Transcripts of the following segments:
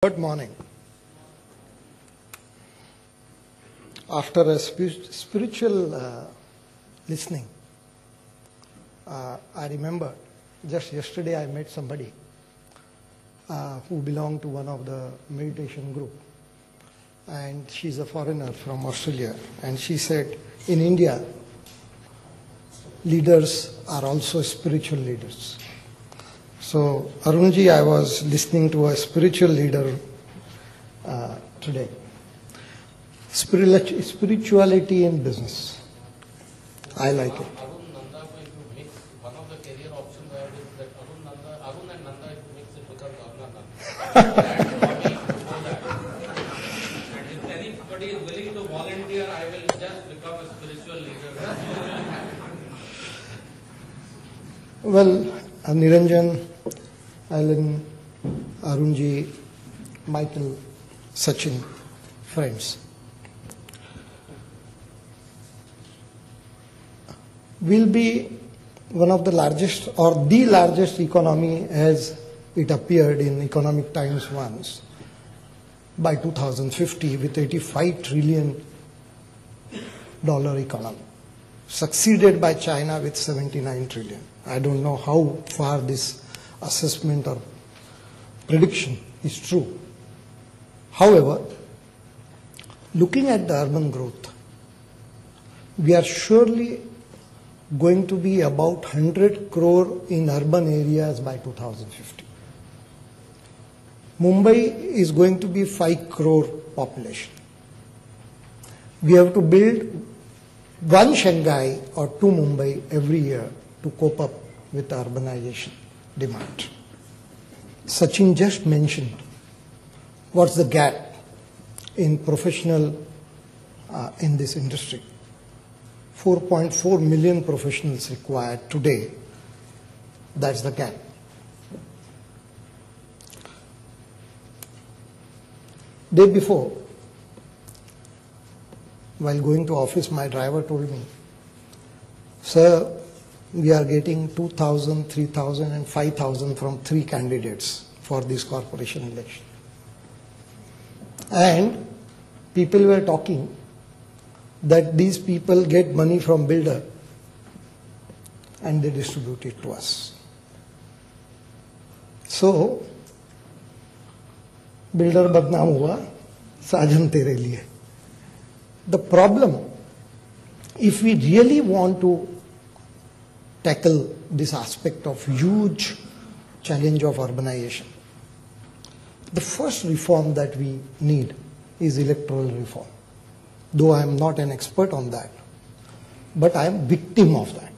Good morning. After a spiritual listening, I remember just yesterday I met somebody who belonged to one of the meditation group, and she's a foreigner from Australia, and she said, in India, leaders are also spiritual leaders. So, Arunji, I was listening to a spiritual leader today. Spirituality in business. I like it. Arun Nanda, if you mix, one of the career options I have is that Arun and Nanda, if you mix it becomes Arun Nanda. And for me, before that. And if anybody is willing to volunteer, I will just become a spiritual leader. Well, Niranjan, Alan, Arunji, Michael, Sachin, friends. Will be one of the largest or the largest economy as it appeared in Economic Times once by 2050 with $85 trillion economy, succeeded by China with 79 trillion. I don't know how far this assessment or prediction is true. However, looking at the urban growth, we are surely going to be about 100 crore in urban areas by 2050. Mumbai is going to be 5 crore population. We have to build one Shanghai or two Mumbai every year to cope up with urbanization demand. Sachin just mentioned what's the gap in professional in this industry. 4.4 million professionals required today. That's the gap. Day before, while going to office, my driver told me, "Sir, we are getting 2,000, 3,000 and 5,000 from 3 candidates for this corporation election." And people were talking that these people get money from builder and they distribute it to us. So, builder badnaam hua, sajan tere liye. The problem, if we really want to tackle this aspect of huge challenge of urbanization, the first reform that we need is electoral reform. Though I am not an expert on that, but I am victim of that.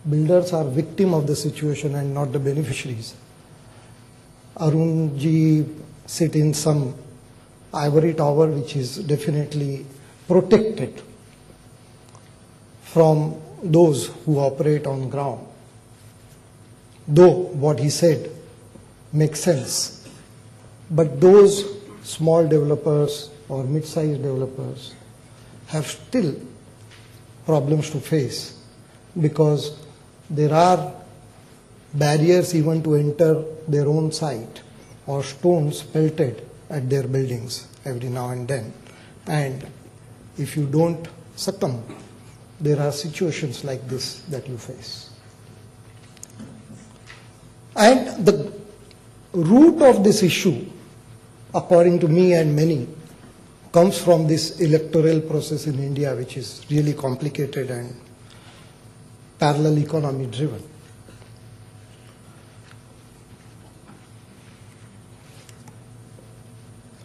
Builders are victim of the situation and not the beneficiaries. Arunji sit in some ivory tower which is definitely protected from those who operate on ground. Though what he said makes sense, but those small developers or mid-sized developers have still problems to face because there are barriers even to enter their own site or stones pelted at their buildings every now and then. And if you don't succumb, there are situations like this that you face. And the root of this issue, according to me and many, comes from this electoral process in India, which is really complicated and parallel economy driven.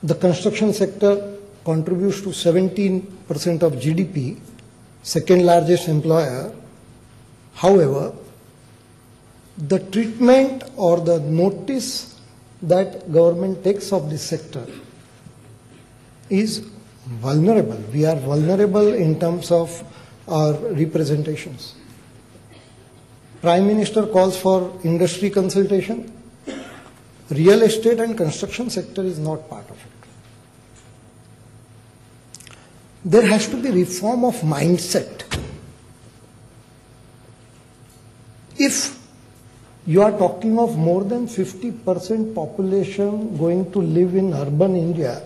The construction sector contributes to 17% of GDP, second largest employer. However, the treatment or the notice that government takes of this sector is vulnerable. We are vulnerable in terms of our representations. Prime Minister calls for industry consultation. Real estate and construction sector is not part of it. There has to be reform of mindset. If you are talking of more than 50% population going to live in urban India.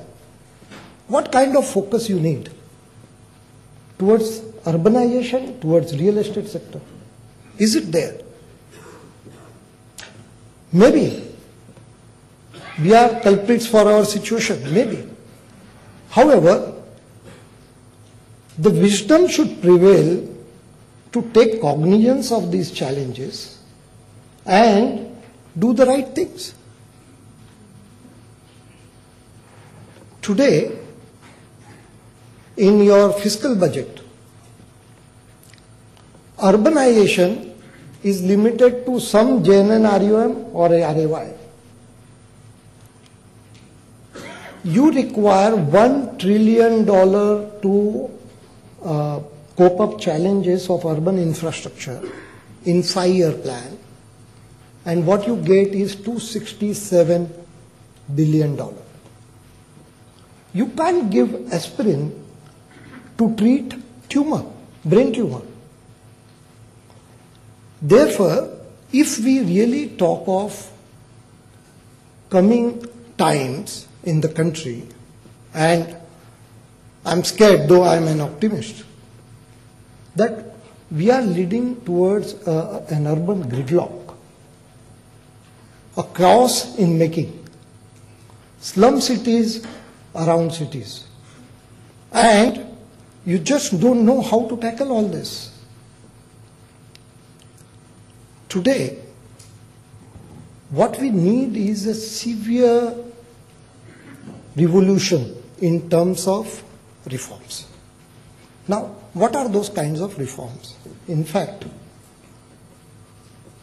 What kind of focus you need towards urbanization, towards real estate sector? Is it there? Maybe we are culprits for our situation, maybe. However, the wisdom should prevail to take cognizance of these challenges and do the right things. Today, in your fiscal budget, urbanization is limited to some Jain.wmv or a RAY. You require $1 trillion to cope up challenges of urban infrastructure in 5-year plan, and what you get is $267 billion. You can't give aspirin to treat tumor, brain tumor. Therefore, if we really talk of coming times in the country, and I'm scared, though I'm an optimist, that we are leading towards an urban gridlock, a chaos in making, slum cities around cities, and you just don't know how to tackle all this. Today, what we need is a severe revolution in terms of reforms. Now, what are those kinds of reforms? In fact,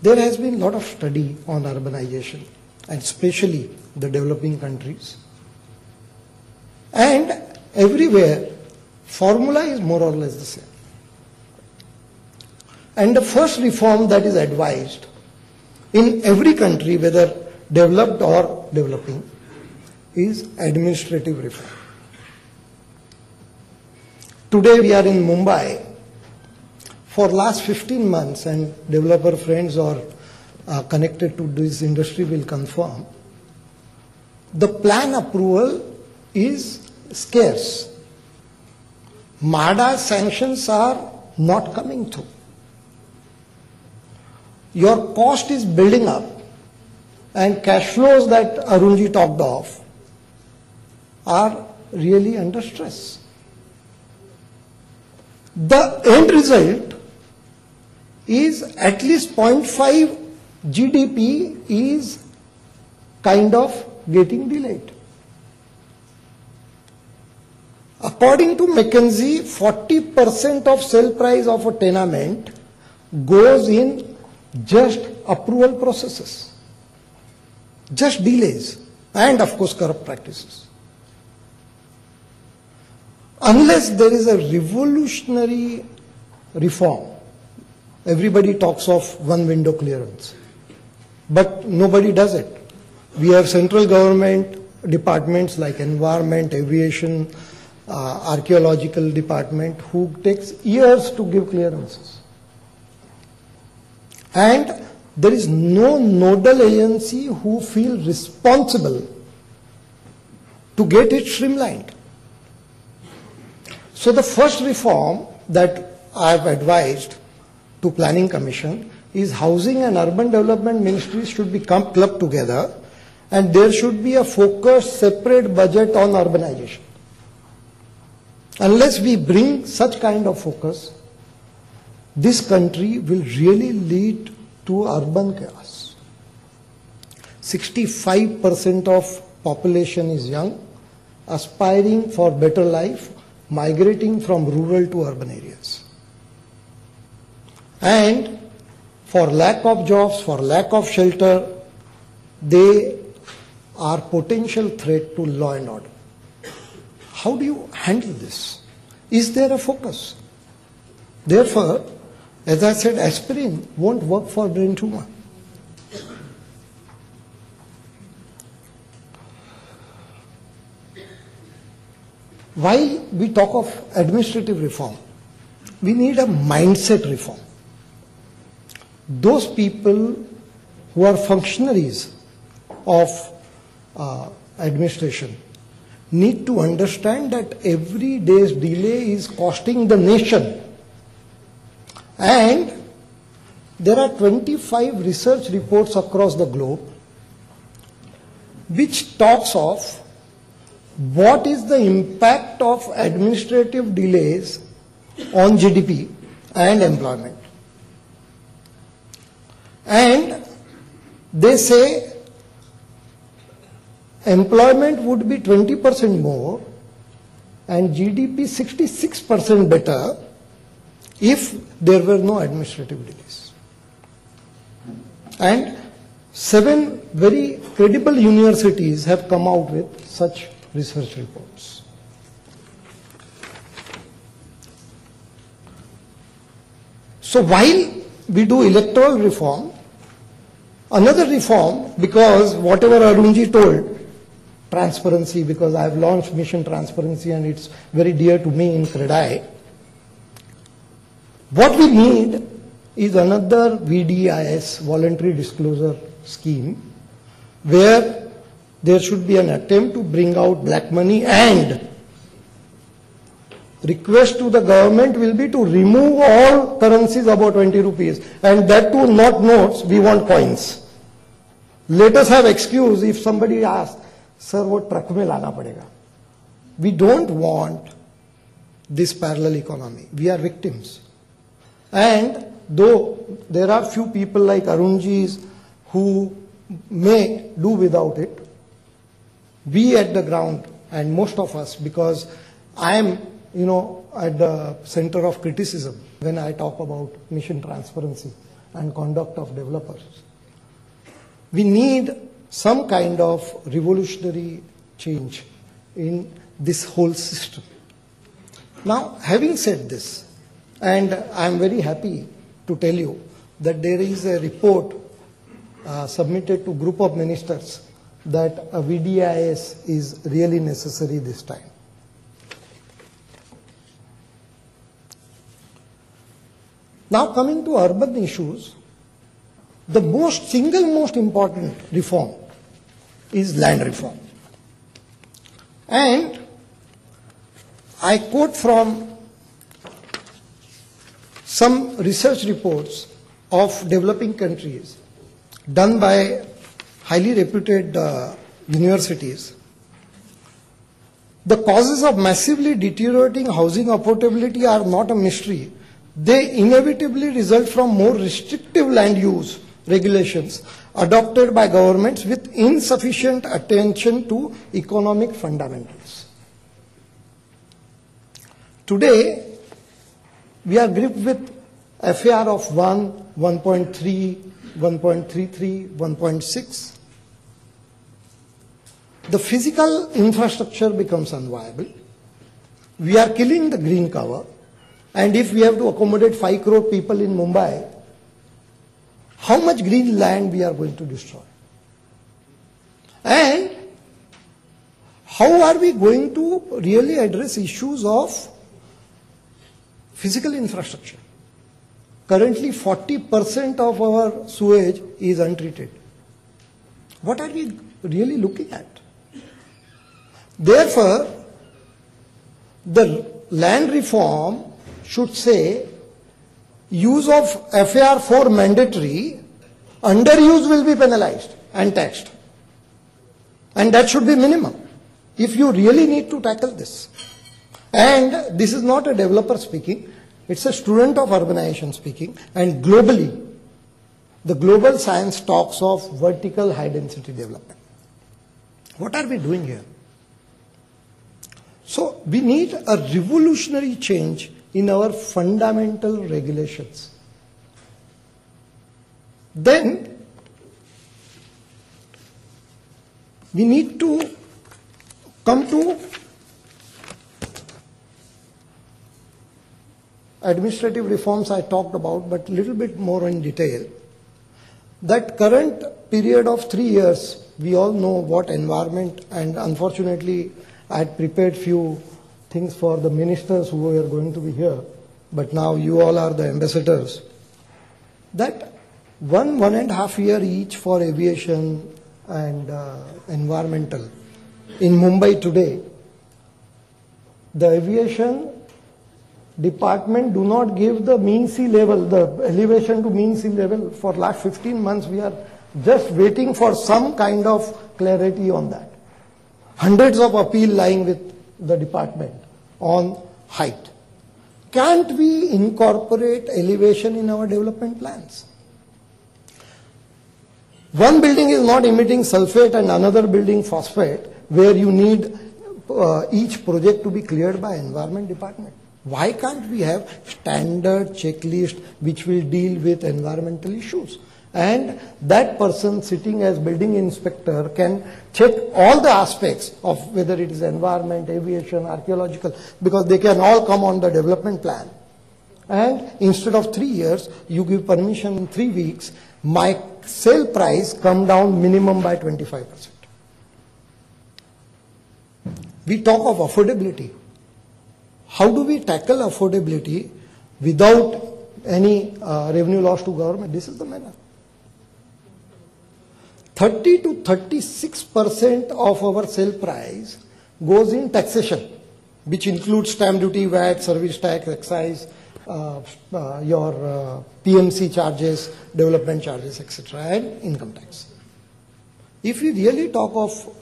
there has been a lot of study on urbanization, and especially the developing countries. And everywhere, formula is more or less the same. And the first reform that is advised in every country, whether developed or developing, is administrative reform. Today we are in Mumbai. For last 15 months, and developer friends or connected to this industry will confirm, the plan approval is scarce. MADA sanctions are not coming through. Your cost is building up, and cash flows that Arunji talked of are really under stress. The end result is at least 0.5 GDP is kind of getting delayed. According to McKinsey, 40% of sale price of a tenement goes in just approval processes, just delays, and of course corrupt practices. Unless there is a revolutionary reform, everybody talks of one window clearance, but nobody does it. We have central government departments like environment, aviation, archaeological department who takes years to give clearances. And there is no nodal agency who feels responsible to get it streamlined. So the first reform that I have advised to Planning Commission is Housing and Urban Development Ministries should be clubbed together, and there should be a focused separate budget on urbanization. Unless we bring such kind of focus, this country will really lead to urban chaos. 65% of population is young, aspiring for better life, migrating from rural to urban areas. And for lack of jobs, for lack of shelter, they are potential threat to law and order. How do you handle this? Is there a focus? Therefore, as I said, aspirin won't work for brain tumor. While we talk of administrative reform, we need a mindset reform. Those people who are functionaries of administration need to understand that every day's delay is costing the nation. And there are 25 research reports across the globe which talks of what is the impact of administrative delays on GDP and employment. And they say employment would be 20% more and GDP 66% better if there were no administrative delays. And 7 very credible universities have come out with such research reports. So while we do electoral reform, another reform, because whatever Arunji told, transparency, because I have launched Mission Transparency and it's very dear to me in CREDAI, what we need is another VDIS, voluntary disclosure scheme, where there should be an attempt to bring out black money, and request to the government will be to remove all currencies above 20 rupees, and that too not notes, we want coins. Let us have excuse if somebody asks, sir, what truck mein lana padega? We don't want this parallel economy. We are victims. And though there are few people like Arunjis who may do without it, we at the ground, and most of us, because I am, at the center of criticism when I talk about mission transparency and conduct of developers, we need some kind of revolutionary change in this whole system. Now, having said this, and I am very happy to tell you that there is a report submitted to group of ministers that a VDIS is really necessary this time. Now coming to urban issues, the single most important reform is land reform. And I quote from some research reports of developing countries done by highly reputed universities. The causes of massively deteriorating housing affordability are not a mystery. They inevitably result from more restrictive land use regulations adopted by governments with insufficient attention to economic fundamentals. Today, we are gripped with FAR of 1, 1.3, 1.33, 1.6. The physical infrastructure becomes unviable. We are killing the green cover. And if we have to accommodate 5 crore people in Mumbai, how much green land we are going to destroy? And how are we going to really address issues of physical infrastructure? Currently 40% of our sewage is untreated. What are we really looking at? Therefore, the land reform should say use of FAR 4 mandatory, underuse will be penalized and taxed. And that should be minimum if you really need to tackle this. And this is not a developer speaking, it's a student of urbanization speaking, and globally, the global science talks of vertical high density development. What are we doing here? So we need a revolutionary change in our fundamental regulations. Then we need to come to administrative reforms I talked about, but a little bit more in detail. That current period of 3 years, we all know what environment, and unfortunately I had prepared few things for the ministers who were going to be here, but now you all are the ambassadors. That 1.5 year each for aviation and environmental. In Mumbai today, the aviation department do not give the mean sea level, the elevation to mean sea level. For last 15 months, we are just waiting for some kind of clarity on that. Hundreds of appeals lying with the department on height. Can't we incorporate elevation in our development plans? One building is not emitting sulfate and another building phosphate, where you need each project to be cleared by environment department. Why can't we have standard checklist which will deal with environmental issues? And that person sitting as building inspector can check all the aspects of whether it is environment, aviation, archaeological, because they can all come on the development plan. And instead of 3 years, you give permission in 3 weeks, my sale price come down minimum by 25%. We talk of affordability. How do we tackle affordability without any revenue loss to government? This is the manner. 30 to 36% of our sale price goes in taxation, which includes stamp duty, VAT, service tax, excise, your PMC charges, development charges, etc., and income tax. If we really talk of